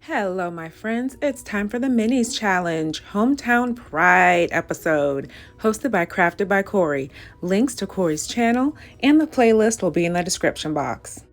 Hello, my friends. It's time for the Minis Challenge, Hometown Pride episode, hosted by Crafted by Corie. Links to Corie's channel and the playlist will be in the description box.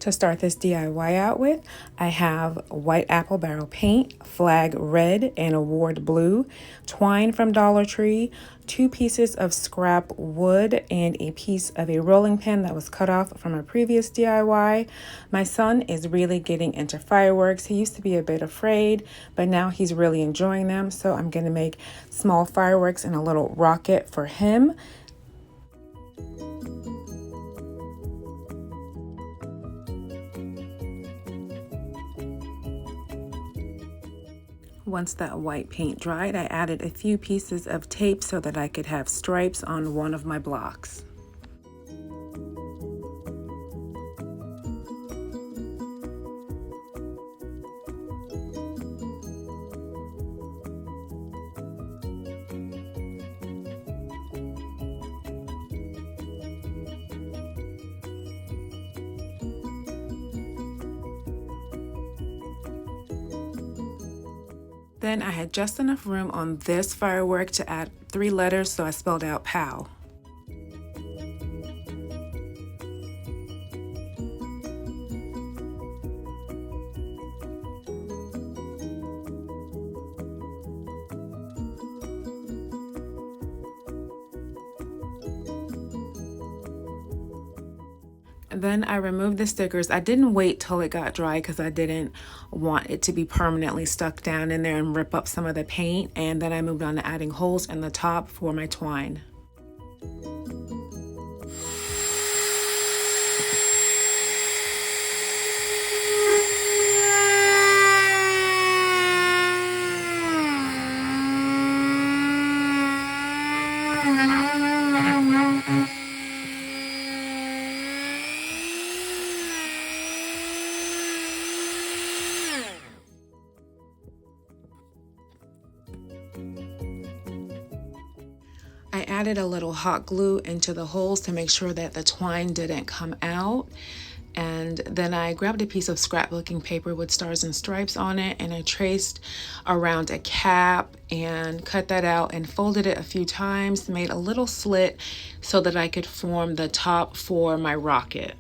To start this DIY out with, I have white apple barrel paint, flag red and award blue, twine from Dollar Tree, 2 pieces of scrap wood, and a piece of a rolling pin that was cut off from a previous DIY. My son is really getting into fireworks. He used to be a bit afraid, but now he's really enjoying them. So I'm going to make small fireworks and a little rocket for him. Once that white paint dried, I added a few pieces of tape so that I could have stripes on one of my blocks. Then I had just enough room on this firework to add 3 letters, so I spelled out POW. Then I removed the stickers. I didn't wait till it got dry because I didn't want it to be permanently stuck down in there and rip up some of the paint. And then I moved on to adding holes in the top for my twine. I added a little hot glue into the holes to make sure that the twine didn't come out. And then I grabbed a piece of scrapbooking paper with stars and stripes on it, and I traced around a cap and cut that out and folded it a few times, made a little slit so that I could form the top for my rocket.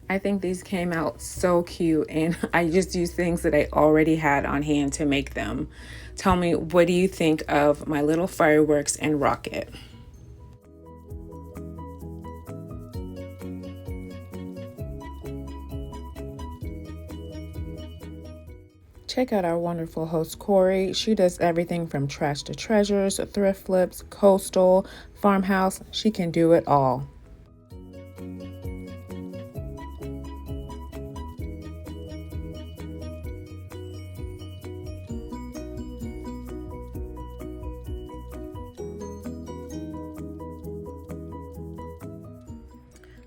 I think these came out so cute, and I just used things that I already had on hand to make them. Tell me, what do you think of my little fireworks and rocket? Check out our wonderful host, Corie. She does everything from trash to treasures, thrift flips, coastal, farmhouse. She can do it all.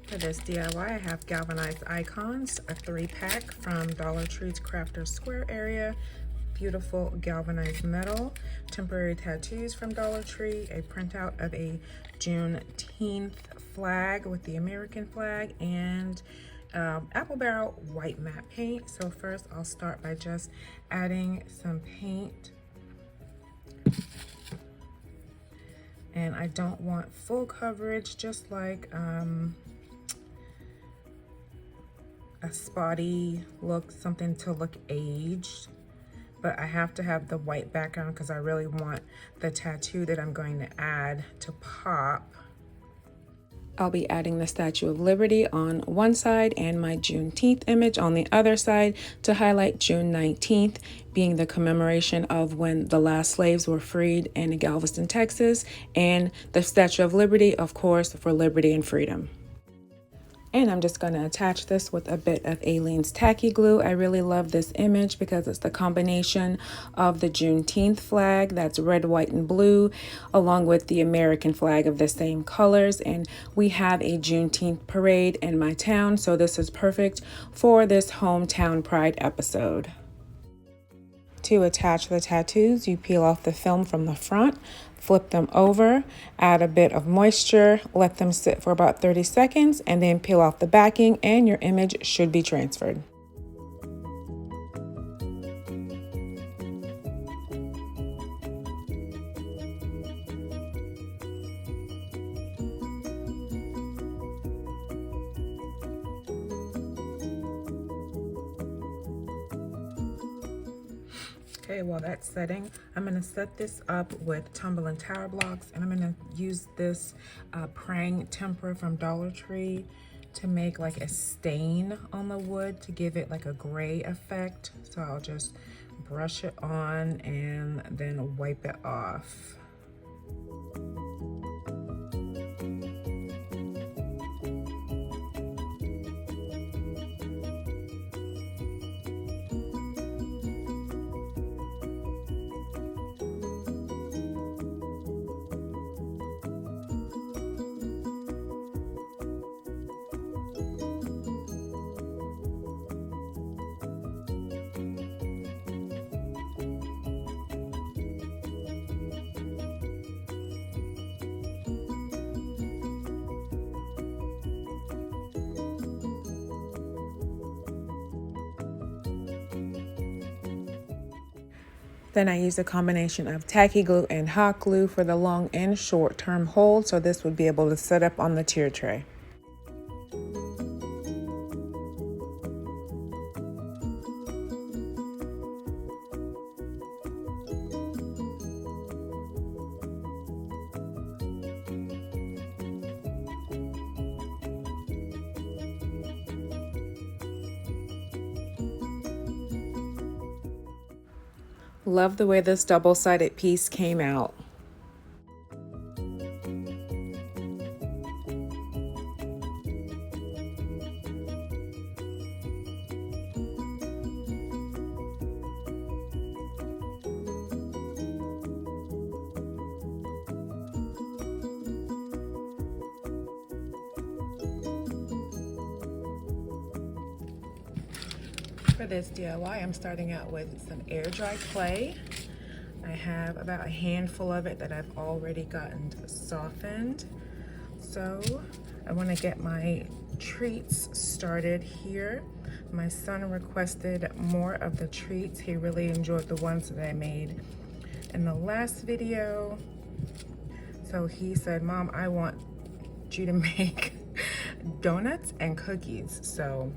For this DIY, I have galvanized icons, a 3-pack from Dollar Tree's Crafter Square area, beautiful galvanized metal, temporary tattoos from Dollar Tree, a printout of a Juneteenth flag with the American flag, and apple barrel white matte paint. So first I'll start by just adding some paint. And I don't want full coverage, just like a spotty look, something to look aged. But I have to have the white background because I really want the tattoo that I'm going to add to pop. I'll be adding the Statue of Liberty on one side and my Juneteenth image on the other side to highlight June 19th, being the commemoration of when the last slaves were freed in Galveston, Texas, and the Statue of Liberty, of course, for liberty and freedom. And I'm just going to attach this with a bit of Aleene's tacky glue. I really love this image because it's the combination of the Juneteenth flag, that's red, white, and blue, along with the American flag of the same colors. And we have a Juneteenth parade in my town, so this is perfect for this hometown pride episode. To attach the tattoos, you peel off the film from the front, flip them over, add a bit of moisture, let them sit for about 30 seconds, and then peel off the backing and your image should be transferred. Okay, while that's setting, I'm going to set this up with tumbling tower blocks, and I'm going to use this praying tempera from Dollar Tree to make like a stain on the wood to give it like a gray effect. So I'll just brush it on and then wipe it off. Then I use a combination of tacky glue and hot glue for the long and short term hold, so this would be able to set up on the tier tray. Love the way this double-sided piece came out. For this DIY, I'm starting out with some air dry clay. I have about a handful of it that I've already gotten softened. So I want to get my treats started here. My son requested more of the treats. He really enjoyed the ones that I made in the last video. So he said, "Mom, I want you to make donuts and cookies." So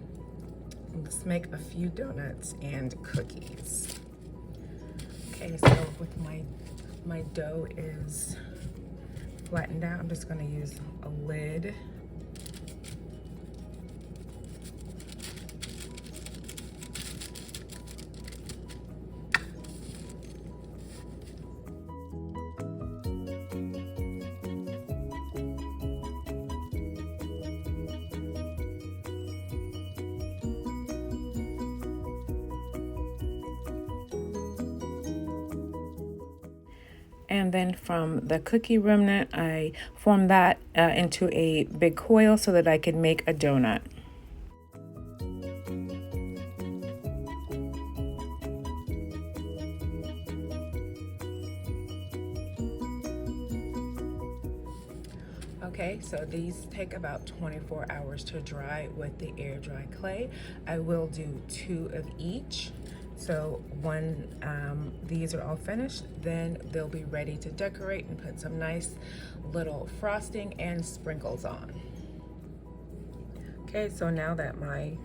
let's make a few donuts and cookies. Okay, so with my dough is flattened out, I'm just going to use a lid. And then from the cookie remnant, I formed that into a big coil so that I could make a donut. Okay, so these take about 24 hours to dry with the air dry clay. I will do 2 of each. So when these are all finished, then they'll be ready to decorate and put some nice little frosting and sprinkles on. Okay, so now that my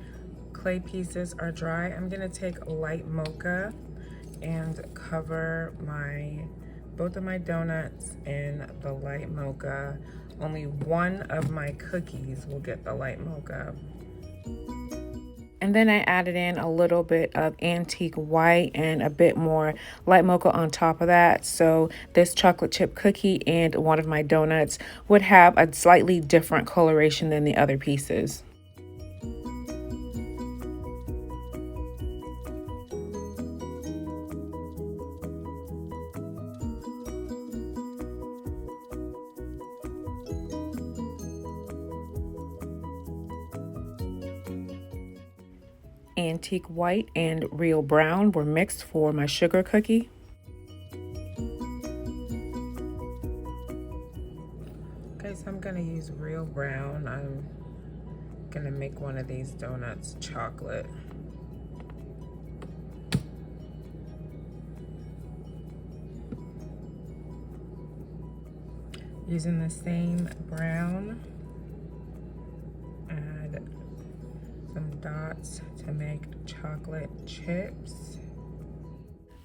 clay pieces are dry, I'm gonna take light mocha and cover both of my donuts in the light mocha. Only one of my cookies will get the light mocha. And then I added in a little bit of antique white and a bit more light mocha on top of that. So this chocolate chip cookie and one of my donuts would have a slightly different coloration than the other pieces. Antique white and real brown were mixed for my sugar cookie. Okay, so I'm gonna use real brown. I'm gonna make one of these donuts chocolate. Using the same brown, add some dots to make chocolate chips.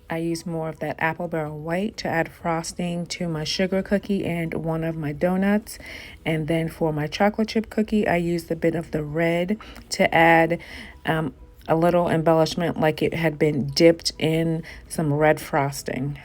I use more of that apple barrel white to add frosting to my sugar cookie and one of my donuts. And then for my chocolate chip cookie, I used a bit of the red to add a little embellishment like it had been dipped in some red frosting.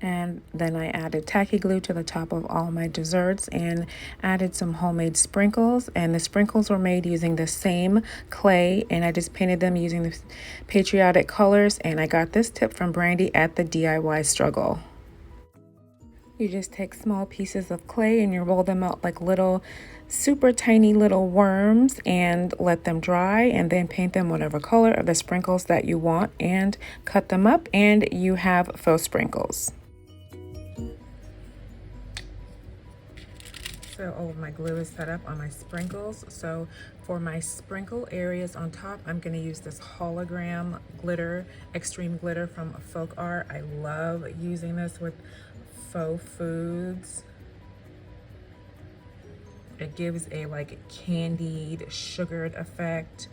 And then I added tacky glue to the top of all my desserts and added some homemade sprinkles. And the sprinkles were made using the same clay, and I just painted them using the Patriotic colors. And I got this tip from Brandy at the DIY Struggle. You just take small pieces of clay and you roll them out like little super tiny little worms and let them dry, and then paint them whatever color of the sprinkles that you want and cut them up, and you have faux sprinkles. So all of my glue is set up on my sprinkles. So for my sprinkle areas on top, I'm going to use this hologram glitter, extreme glitter from Folk Art. I love using this with faux foods. It gives a like candied, sugared effect.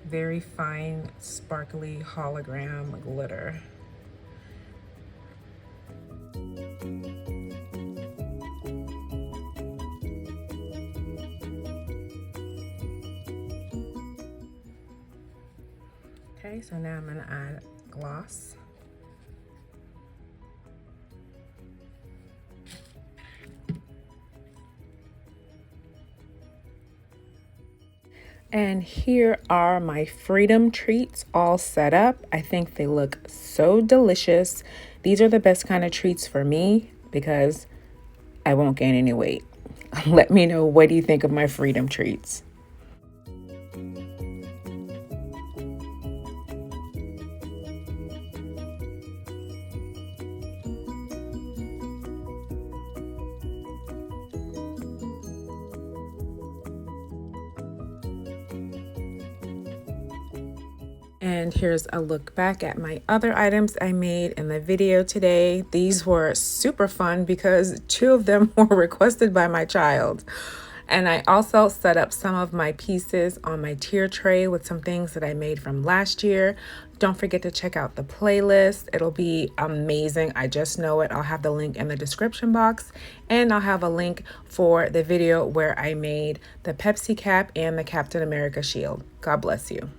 Very fine, sparkly hologram glitter. Okay, so now I'm gonna add gloss. And here are my freedom treats all set up. I think they look so delicious. These are the best kind of treats for me because I won't gain any weight. Let me know, what do you think of my freedom treats? And here's a look back at my other items I made in the video today. These were super fun because 2 of them were requested by my child. And I also set up some of my pieces on my tier tray with some things that I made from last year. Don't forget to check out the playlist. It'll be amazing. I just know it. I'll have the link in the description box, and I'll have a link for the video where I made the Pepsi cap and the Captain America shield. God bless you.